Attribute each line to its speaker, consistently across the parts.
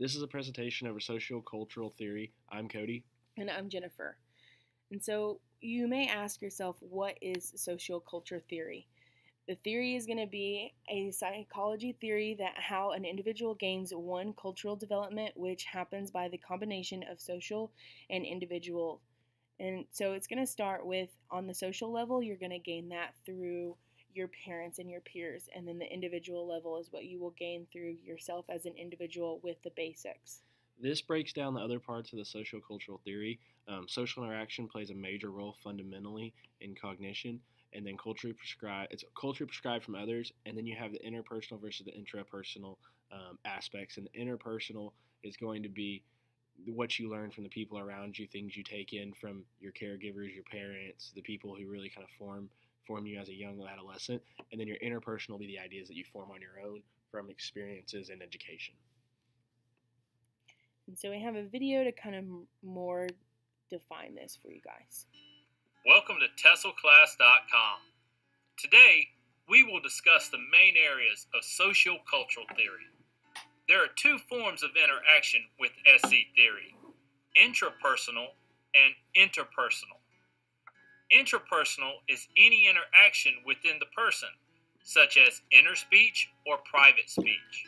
Speaker 1: This is a presentation over sociocultural theory. I'm Cody.
Speaker 2: And I'm Jennifer. And so you may ask yourself, what is socioculture theory? The theory is going to be a psychology theory that how an individual gains one cultural development, which happens by the combination of social and individual. And so it's going to start with on the social level, you're going to gain that through your parents and your peers. And then the individual level is what you will gain through yourself as an individual with the basics.
Speaker 1: This breaks down the other parts of the sociocultural theory. Social interaction plays a major role fundamentally in cognition, and then it's culturally prescribed from others, and then you have the interpersonal versus the intrapersonal aspects. And the interpersonal is going to be what you learn from the people around you, things you take in from your caregivers, your parents, the people who really kind of form you as a young adolescent, and then your interpersonal will be the ideas that you form on your own from experiences and education.
Speaker 2: And so we have a video to kind of more define this for you guys.
Speaker 3: Welcome to TesselClass.com. Today, we will discuss the main areas of sociocultural theory. There are two forms of interaction with SC theory, intrapersonal and interpersonal. Intrapersonal is any interaction within the person, such as inner speech or private speech.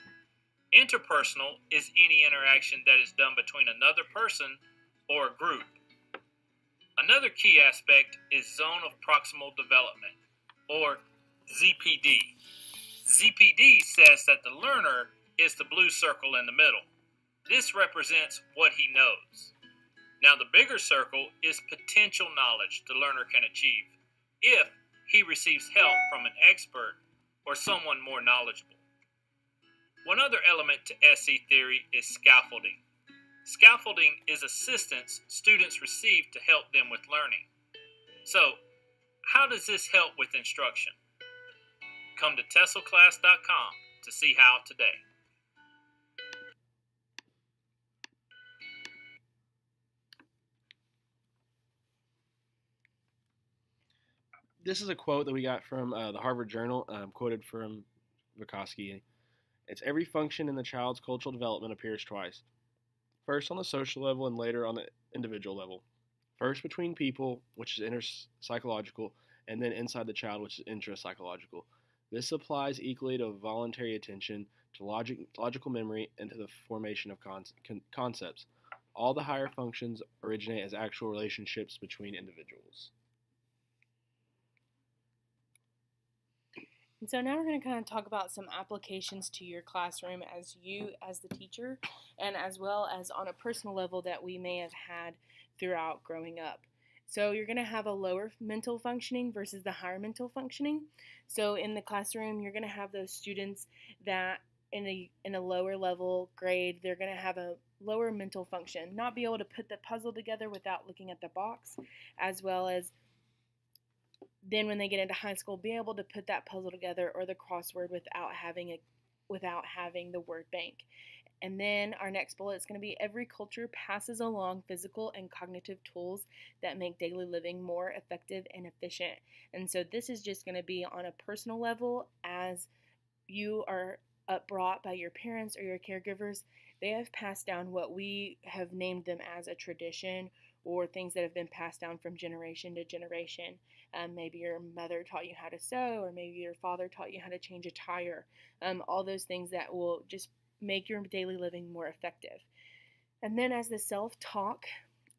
Speaker 3: Interpersonal is any interaction that is done between another person or a group. Another key aspect is zone of proximal development, or ZPD. ZPD says that the learner is the blue circle in the middle. This represents what he knows. Now the bigger circle is potential knowledge the learner can achieve if he receives help from an expert or someone more knowledgeable. One other element to SC theory is scaffolding. Scaffolding is assistance students receive to help them with learning. So, how does this help with instruction? Come to TesselClass.com to see how today.
Speaker 1: This is a quote that we got from the Harvard Journal, quoted from Vygotsky. It's every function in the child's cultural development appears twice. First on the social level and later on the individual level. First between people, which is inter-psychological, and then inside the child, which is intra-psychological. This applies equally to voluntary attention, to logical memory, and to the formation of concepts. All the higher functions originate as actual relationships between individuals.
Speaker 2: And so now we're going to kind of talk about some applications to your classroom as you as the teacher, and as well as on a personal level that we may have had throughout growing up. So you're going to have a lower mental functioning versus the higher mental functioning. So in the classroom, you're going to have those students that in a lower level grade, they're going to have a lower mental function, not be able to put the puzzle together without looking at the box, as well as then when they get into high school, be able to put that puzzle together or the crossword without having the word bank. And then our next bullet is going to be every culture passes along physical and cognitive tools that make daily living more effective and efficient. And so this is just going to be on a personal level as you are upbrought by your parents or your caregivers. They have passed down what we have named them as a tradition, or things that have been passed down from generation to generation. Maybe your mother taught you how to sew, or maybe your father taught you how to change a tire. All those things that will just make your daily living more effective. And then as the self-talk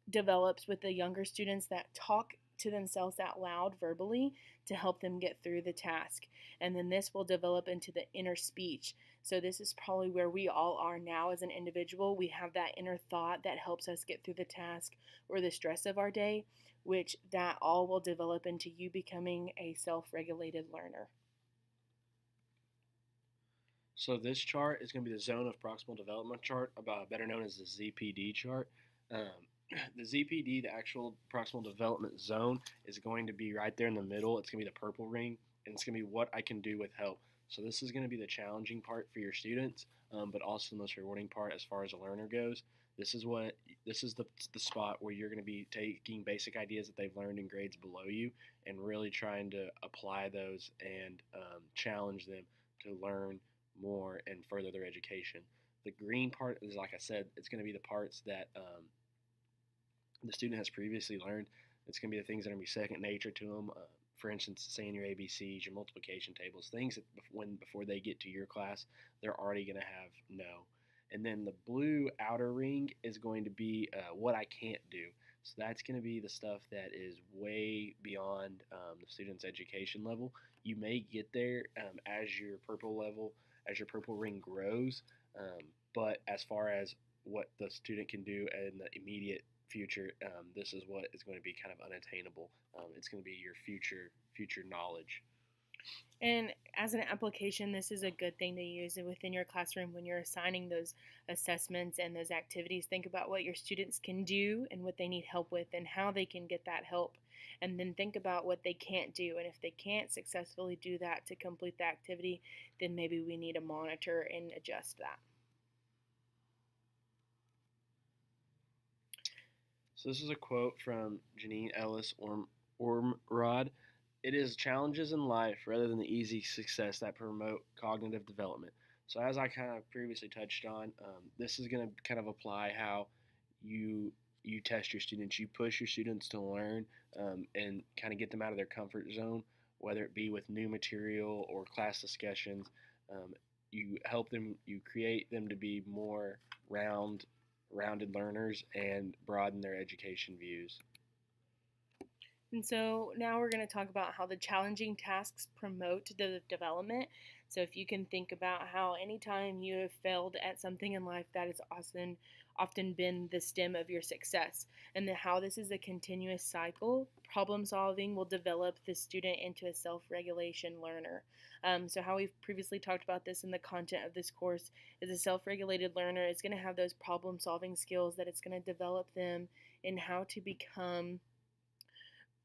Speaker 2: develops with the younger students that talk to themselves out loud verbally to help them get through the task. And then this will develop into the inner speech. So this is probably where we all are now as an individual. We have that inner thought that helps us get through the task or the stress of our day, which that all will develop into you becoming a self-regulated learner.
Speaker 1: So this chart is going to be the zone of proximal development chart, better known as the ZPD chart. The ZPD, the actual proximal development zone, is going to be right there in the middle. It's going to be the purple ring, and it's going to be what I can do with help. So this is going to be the challenging part for your students, but also the most rewarding part as far as a learner goes. This is the spot where you're going to be taking basic ideas that they've learned in grades below you and really trying to apply those and challenge them to learn more and further their education. The green part is, like I said, it's going to be the parts that the student has previously learned. It's going to be the things that are going to be second nature to them. For instance, saying your ABCs, your multiplication tables, things that before they get to your class, they're already going to have know. And then the blue outer ring is going to be what I can't do. So that's going to be the stuff that is way beyond the student's education level. You may get there as your purple ring grows, but as far as what the student can do in the immediate future, this is what is going to be kind of unattainable. It's going to be your future knowledge.
Speaker 2: And as an application, this is a good thing to use within your classroom when you're assigning those assessments and those activities. Think about what your students can do and what they need help with and how they can get that help. And then think about what they can't do. And if they can't successfully do that to complete the activity, then maybe we need to monitor and adjust that.
Speaker 1: So this is a quote from Janine Ellis Ormrod. It is challenges in life rather than the easy success that promote cognitive development. So as I kind of previously touched on, this is going to kind of apply how you test your students. You push your students to learn and kind of get them out of their comfort zone, whether it be with new material or class discussions. You help them, you create them to be more rounded learners and broaden their education views.
Speaker 2: And so now we're going to talk about how the challenging tasks promote the development. So if you can think about how anytime you have failed at something in life, that has often been the stem of your success, and how this is a continuous cycle. Problem solving will develop the student into a self-regulation learner. So how we've previously talked about this in the content of this course is a self-regulated learner is going to have those problem solving skills that it's going to develop them in how to become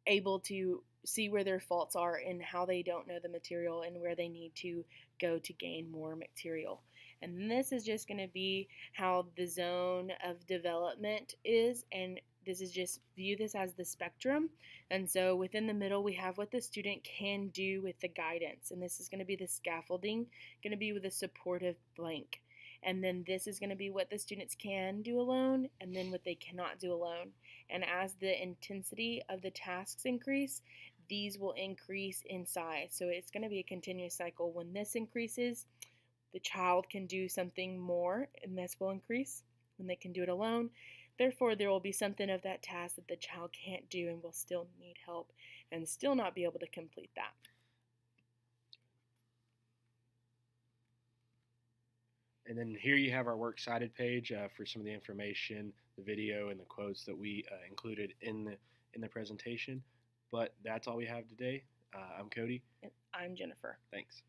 Speaker 2: able to see where their faults are and how they don't know the material and where they need to go to gain more material. And this is just going to be how the zone of development is, and this is just view this as the spectrum. And so within the middle we have what the student can do with the guidance, and this is going to be the scaffolding, going to be with a supportive blank. And then this is going to be what the students can do alone and then what they cannot do alone. And as the intensity of the tasks increase, these will increase in size. So it's going to be a continuous cycle. When this increases, the child can do something more, and this will increase when they can do it alone. Therefore, there will be something of that task that the child can't do and will still need help and still not be able to complete that.
Speaker 1: And then here you have our works cited page for some of the information, the video, and the quotes that we included in the presentation. But that's all we have today. I'm Cody.
Speaker 2: And I'm Jennifer.
Speaker 1: Thanks.